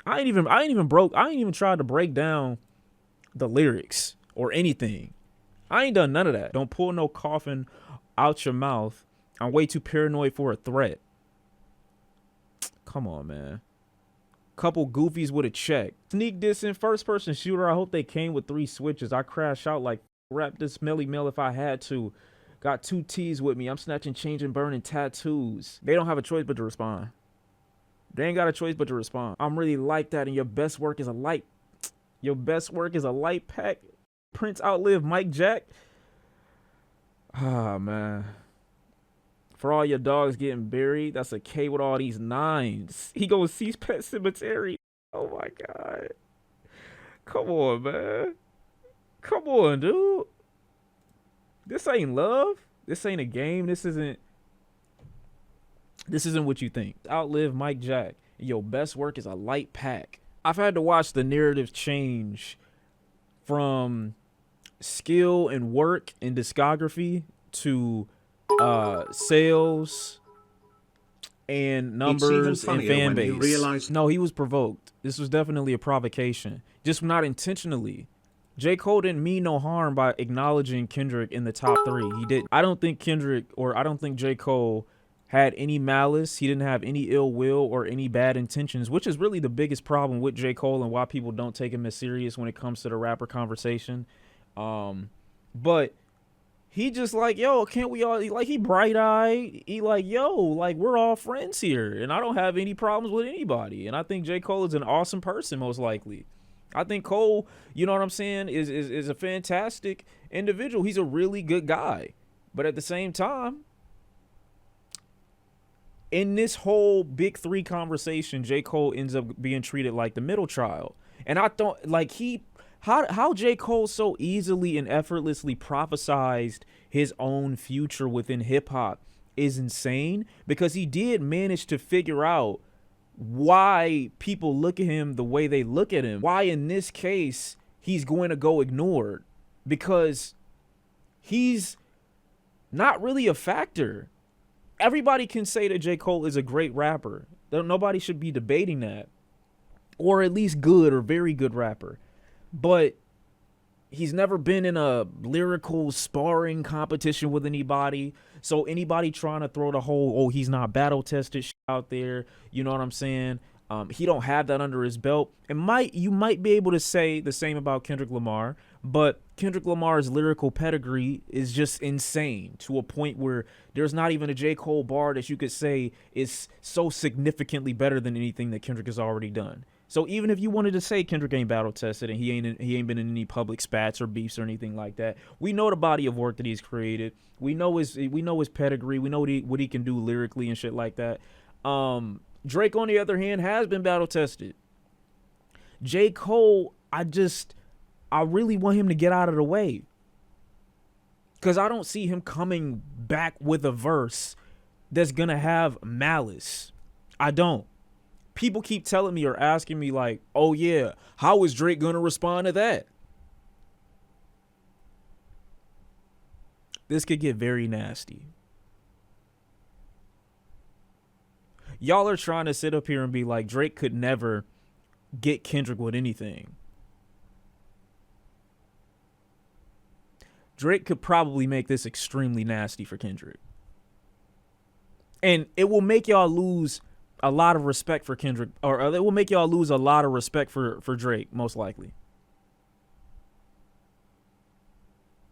I ain't even tried to break down the lyrics or anything. I ain't done none of that. Don't pull no coffin out your mouth. I'm way too paranoid for a threat. Come on, man. Couple goofies with a check. Sneak this in first person shooter. I hope they came with 3 switches. I crash out like rap this Melly Mel if I had to. Got 2 T's with me. I'm snatching, changing, burning tattoos. They don't have a choice but to respond. They ain't got a choice but to respond. I'm really like that, and your best work is a light. Your best work is a light pack. Prince outlive Mike Jack. Ah, man. For all your dogs getting buried, that's a K with all these 9s. He gonna seize Pet Cemetery. Oh my God. Come on, man. Come on, dude. This ain't love. This ain't a game. This isn't what you think. Outlive Mike Jack. Your best work is a light pack. I've had to watch the narrative change from skill and work in discography to sales and numbers and fan base. No, he was provoked. This was definitely a provocation, just not intentionally. J. Cole didn't mean no harm by acknowledging Kendrick in the top 3. He didn't. I don't think J. Cole had any malice. He didn't have any ill will or any bad intentions, which is really the biggest problem with J. Cole and why people don't take him as serious when it comes to the rapper conversation. But he just like, yo, can't we all, like, he bright-eyed. He like, yo, like, we're all friends here, and I don't have any problems with anybody. And I think J. Cole is an awesome person, most likely. I think Cole, you know what I'm saying, is a fantastic individual. He's a really good guy. But at the same time, in this whole big 3 conversation, J. Cole ends up being treated like the middle child. And I thought, like, how J. Cole so easily and effortlessly prophesized his own future within hip hop is insane, because he did manage to figure out why people look at him the way they look at him. Why in this case he's going to go ignored, because he's not really a factor. Everybody can say that J. Cole is a great rapper. Nobody should be debating that. Or at least good or very good rapper. But he's never been in a lyrical sparring competition with anybody. So anybody trying to throw the whole, oh, he's not battle tested out there, you know what I'm saying? He don't have that under his belt. You might be able to say the same about Kendrick Lamar, but Kendrick Lamar's lyrical pedigree is just insane to a point where there's not even a J. Cole bar that you could say is so significantly better than anything that Kendrick has already done. So even if you wanted to say Kendrick ain't battle tested and he ain't been in any public spats or beefs or anything like that, we know the body of work that he's created. We know his pedigree. We know what he can do lyrically and shit like that. Drake, on the other hand, has been battle tested. J. Cole, I really want him to get out of the way, because I don't see him coming back with a verse that's gonna have malice. I don't. People keep telling me or asking me like, oh yeah, how is Drake gonna respond to that? This could get very nasty. Y'all are trying to sit up here and be like, Drake could never get Kendrick with anything. Drake could probably make this extremely nasty for Kendrick. And it will make y'all lose a lot of respect for Kendrick, or it will make y'all lose a lot of respect for Drake, most likely.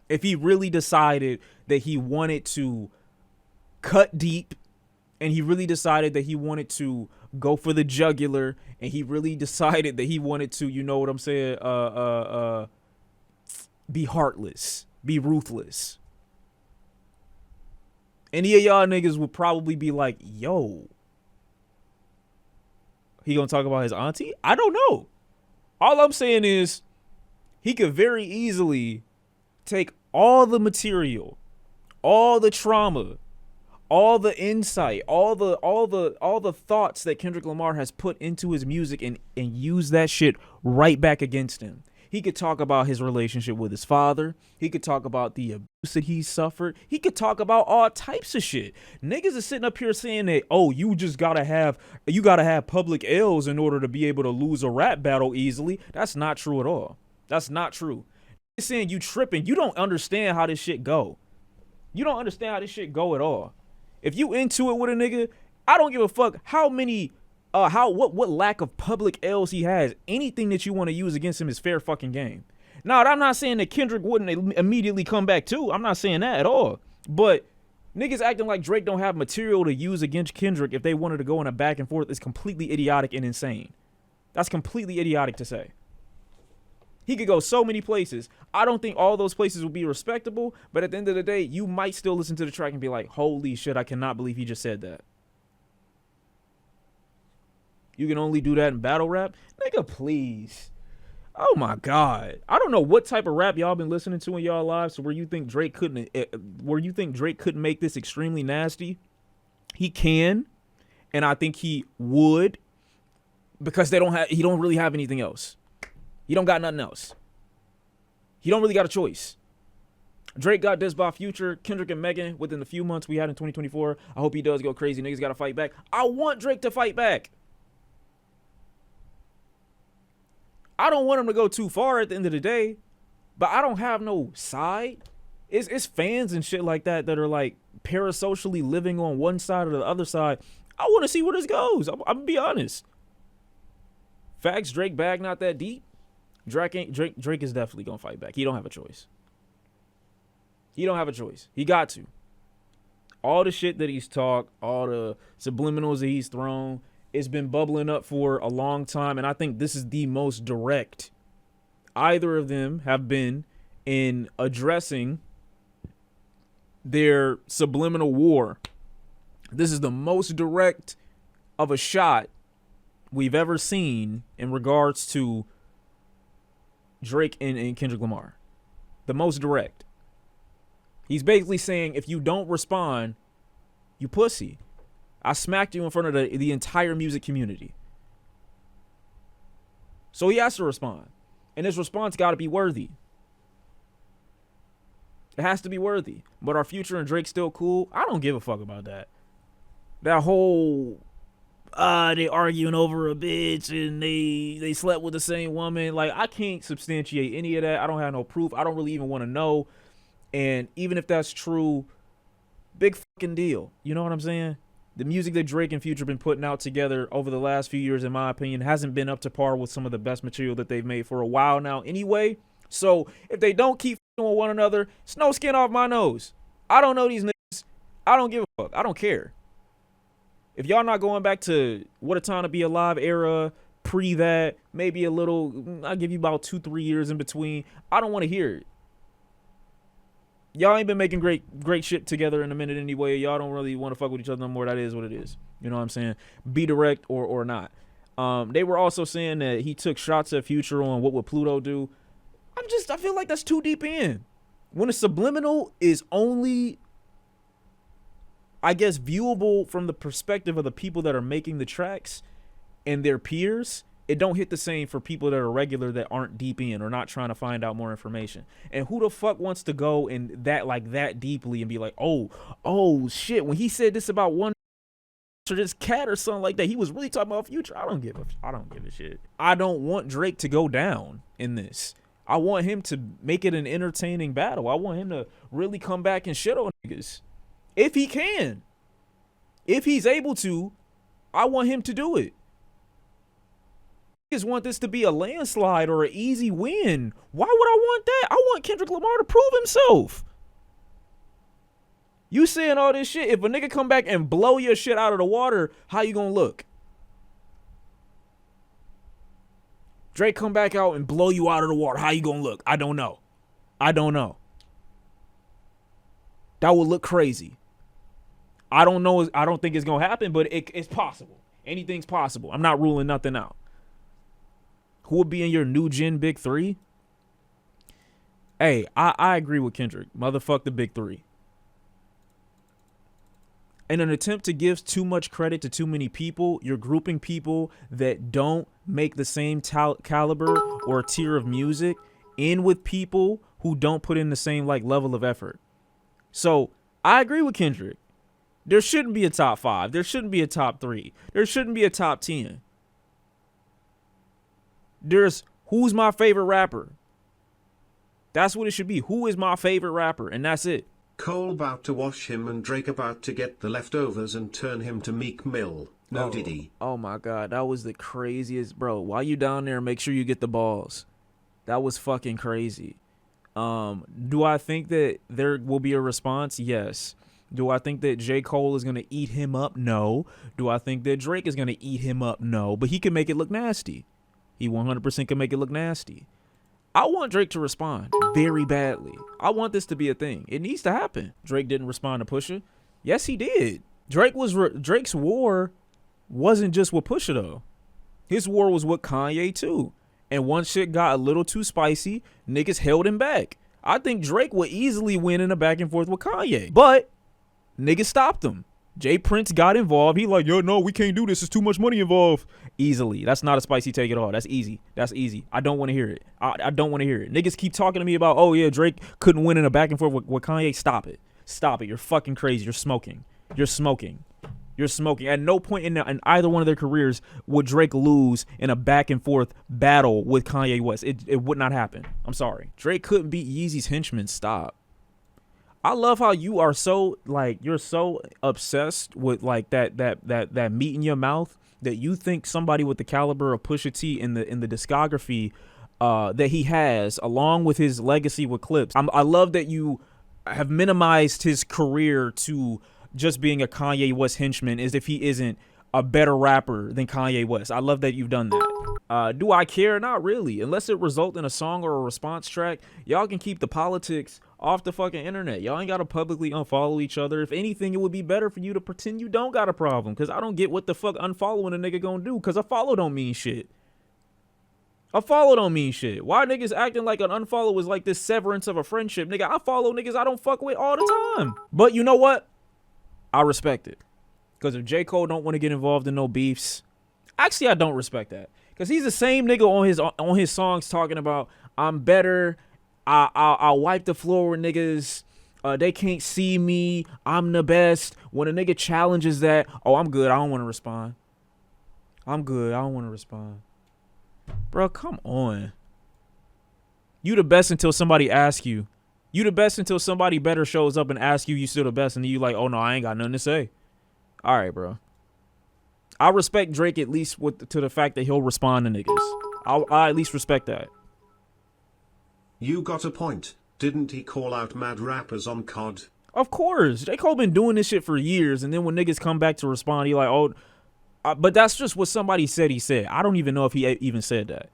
If he really decided that he wanted to cut deep, and he really decided that he wanted to go for the jugular, and he really decided that he wanted to, you know what I'm saying, be heartless, be ruthless. Any of y'all niggas would probably be like, yo, he gonna talk about his auntie? I don't know. All I'm saying is he could very easily take all the material, all the trauma, all the insight, all the thoughts that Kendrick Lamar has put into his music and use that shit right back against him. He could talk about his relationship with his father. He could talk about the abuse that he suffered. He could talk about all types of shit. Niggas are sitting up here saying that, oh, you gotta have public L's in order to be able to lose a rap battle easily. That's not true at all. That's not true. Niggas saying you tripping. You don't understand how this shit go. You don't understand how this shit go at all. If you into it with a nigga, I don't give a fuck how many what lack of public L's he has. Anything that you want to use against him is fair fucking game. Now, I'm not saying that Kendrick wouldn't immediately come back too. I'm not saying that at all. But niggas acting like Drake don't have material to use against Kendrick if they wanted to go in a back and forth is completely idiotic and insane. That's completely idiotic to say. He could go so many places. I don't think all those places would be respectable, but at the end of the day, you might still listen to the track and be like, holy shit, I cannot believe he just said that. You can only do that in battle rap? Nigga, please. Oh my God. I don't know what type of rap y'all been listening to in y'all lives where you think Drake couldn't make this extremely nasty. He can, and I think he would, because he don't really have anything else. He don't got nothing else. He don't really got a choice. Drake got dissed by Future, Kendrick, and Megan within the few months we had in 2024. I hope he does go crazy. Niggas got to fight back. I want Drake to fight back. I don't want him to go too far at the end of the day, but I don't have no side. It's fans and shit like that are like parasocially living on one side or the other side. I want to see where this goes. I'm gonna be honest. Facts, Drake bag not that deep. Drake is definitely gonna fight back. He don't have a choice. He don't have a choice. He got to. All the shit that he's talked, all the subliminals that he's thrown, it's been bubbling up for a long time, and I think this is the most direct either of them have been in addressing their subliminal war. This is the most direct of a shot we've ever seen in regards to Drake and Kendrick Lamar. The most direct. He's basically saying, if you don't respond, you pussy. I smacked you in front of the entire music community. So he has to respond. And his response got to be worthy. It has to be worthy. But are Future and Drake still cool? I don't give a fuck about that. That whole, they arguing over a bitch and they slept with the same woman. Like, I can't substantiate any of that. I don't have no proof. I don't really even want to know. And even if that's true, big fucking deal. You know what I'm saying? The music that Drake and Future been putting out together over the last few years, in my opinion, hasn't been up to par with some of the best material that they've made for a while now anyway. So if they don't keep f***ing with one another, it's no skin off my nose. I don't know these niggas. I don't give a fuck. I don't care. If y'all not going back to What a Time to Be Alive era, pre that, maybe a little, I'll give you about 2-3 years in between. I don't want to hear it. Y'all ain't been making great shit together in a minute anyway. Y'all don't really want to fuck with each other no more. That is what it is. You know what I'm saying? Be direct or not. They were also saying that he took shots at Future on what would Pluto do. I feel like that's too deep in. When a subliminal is only, I guess, viewable from the perspective of the people that are making the tracks and their peers, it don't hit the same for people that are regular that aren't deep in or not trying to find out more information. And who the fuck wants to go in that deeply and be like, oh shit, when he said this about one or this cat or something like that, he was really talking about Future. I don't give a shit. I don't want Drake to go down in this. I want him to make it an entertaining battle. I want him to really come back and shit on niggas. If he can. If he's able to, I want him to do it. Niggas want this to be a landslide or an easy win. Why would I want that? I want Kendrick Lamar to prove himself. You saying all this shit, if a nigga come back and blow your shit out of the water, how you gonna look? Drake come back out and blow you out of the water, how you gonna look? I don't know. That would look crazy. I don't know. I don't think it's gonna happen, but it's possible. Anything's possible. I'm not ruling nothing out. Who would be in your new gen big three? Hey, I agree with Kendrick. Motherfuck the big three. In an attempt to give too much credit to too many people, you're grouping people that don't make the same caliber or tier of music in with people who don't put in the same like level of effort. So I agree with Kendrick. There shouldn't be a top 5. There shouldn't be a top 3. There shouldn't be a top 10. There's who's my favorite rapper. That's what it should be. Who is my favorite rapper? And that's it. Cole about to wash him and Drake about to get the leftovers and turn him to Meek Mill. No Diddy. Oh my God. That was the craziest. Bro, while you down there, make sure you get the balls. That was fucking crazy. Do I think that there will be a response? Yes. Do I think that J. Cole is going to eat him up? No. Do I think that Drake is going to eat him up? No. But he can make it look nasty. He 100% can make it look nasty. I want Drake to respond very badly. I want this to be a thing. It needs to happen. Drake didn't respond to Pusha. Yes, he did. Drake's war wasn't just with Pusha, though. His war was with Kanye, too. And once shit got a little too spicy, niggas held him back. I think Drake would easily win in a back and forth with Kanye. But niggas stopped him. Jay Prince got involved. He like, yo, no, we can't do this. There's too much money involved. Easily. That's not a spicy take at all. That's easy. That's easy. I don't want to hear it. I don't want to hear it. Niggas keep talking to me about, oh, yeah, Drake couldn't win in a back and forth with Kanye. Stop it. Stop it. You're fucking crazy. You're smoking. You're smoking. You're smoking. At no point in either one of their careers would Drake lose in a back and forth battle with Kanye West. It would not happen. I'm sorry. Drake couldn't beat Yeezy's henchman. Stop. I love how you are so like you're so obsessed with like that meat in your mouth that you think somebody with the caliber of Pusha T in the discography that he has, along with his legacy with Clips. I love that you have minimized his career to just being a Kanye West henchman as if he isn't a better rapper than Kanye West. I love that you've done that. Do I care? Not really. Unless it result in a song or a response track, y'all can keep the politics off the fucking internet. Y'all ain't got to publicly unfollow each other. If anything, it would be better for you to pretend you don't got a problem, because I don't get what the fuck unfollowing a nigga gonna do, because a follow don't mean shit. A follow don't mean shit. Why niggas acting like an unfollow is like this severance of a friendship? Nigga, I follow niggas I don't fuck with all the time. But you know what? I respect it. Because if J. Cole don't want to get involved in no beefs, actually I don't respect that. Because he's the same nigga on his songs talking about, I'm better, I'll wipe the floor with niggas, they can't see me, I'm the best. When a nigga challenges that, oh, I'm good, I don't want to respond. I'm good, I don't want to respond. Bro, come on. You the best until somebody asks you. You the best until somebody better shows up and asks you still the best, and you like, oh no, I ain't got nothing to say. All right, bro. I respect Drake at least to the fact that he'll respond to niggas. I at least respect that. You got a point. Didn't he call out mad rappers on COD? Of course. J. Cole been doing this shit for years, and then when niggas come back to respond, he like, oh, but that's just what somebody said he said. I don't even know if he even said that.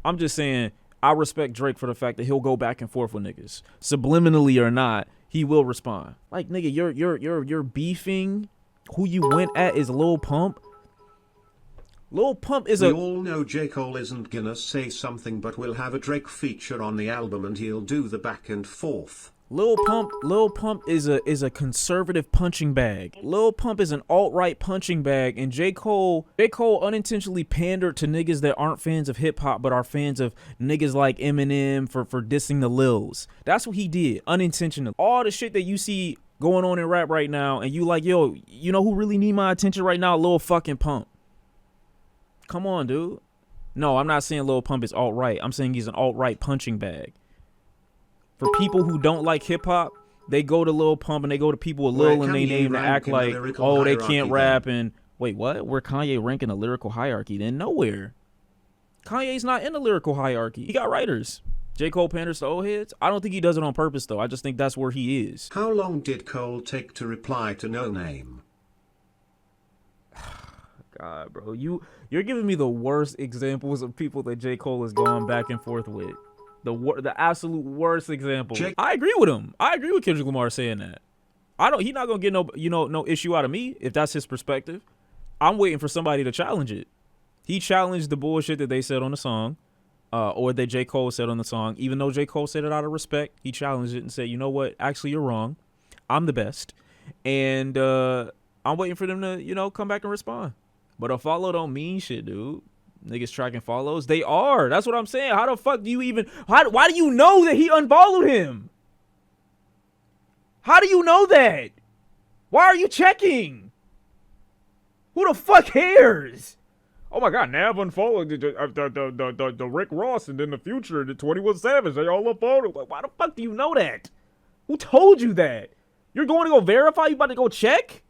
I'm just saying I respect Drake for the fact that he'll go back and forth with niggas. Subliminally or not, he will respond. Like, nigga, you're beefing. Who you went at is Lil Pump. Lil Pump is We all know J. Cole isn't gonna say something, but we'll have a Drake feature on the album and he'll do the back and forth. Lil Pump is a conservative punching bag. Lil Pump is an alt-right punching bag, and J. Cole unintentionally pandered to niggas that aren't fans of hip hop but are fans of niggas like Eminem for dissing the Lils. That's what he did, unintentionally. All the shit that you see going on in rap right now, and you like, yo, you know who really need my attention right now? Lil fucking Pump. Come on, dude. No, I'm not saying Lil Pump is alt-right. I'm saying he's an alt-right punching bag. For people who don't like hip-hop, they go to Lil Pump and they go to people with Lil in their name to act like, oh, they can't rap. And wait, what? Where Kanye rank in the lyrical hierarchy? Then nowhere. Kanye's not in the lyrical hierarchy. He got writers. J. Cole panders to old heads? I don't think he does it on purpose, though. I just think that's where he is. How long did Cole take to reply to No Name? God, bro. You're giving me the worst examples of people that J. Cole has gone back and forth with. The absolute worst example. I agree with him. I agree with Kendrick Lamar saying that. He's not gonna get no issue out of me if that's his perspective. I'm waiting for somebody to challenge it. He challenged the bullshit that they said on the song, or that J. Cole said on the song. Even though J. Cole said it out of respect, he challenged it and said, you know what? Actually, you're wrong. I'm the best. And I'm I'm waiting for them to, come back and respond. But a follow don't mean shit, dude. Niggas tracking follows. They are. That's what I'm saying. How the fuck do you even... Why do you know that he unfollowed him? How do you know that? Why are you checking? Who the fuck cares? Oh my God, Nav unfollowed the Rick Ross, and in the future, the 21 Savage, they all unfollowed. Like, why the fuck do you know that? Who told you that? You're going to go verify? You about to go check?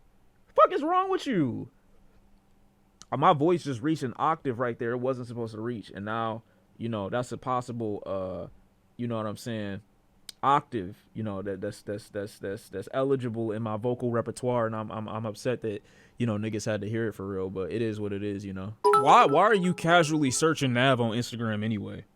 The fuck is wrong with you? My voice just reached an octave right there. It wasn't supposed to reach. And now, that's a possible, you know what I'm saying, octave, that's eligible in my vocal repertoire. And I'm upset that, niggas had to hear it for real. But it is what it is, Why are you casually searching Nav on Instagram anyway?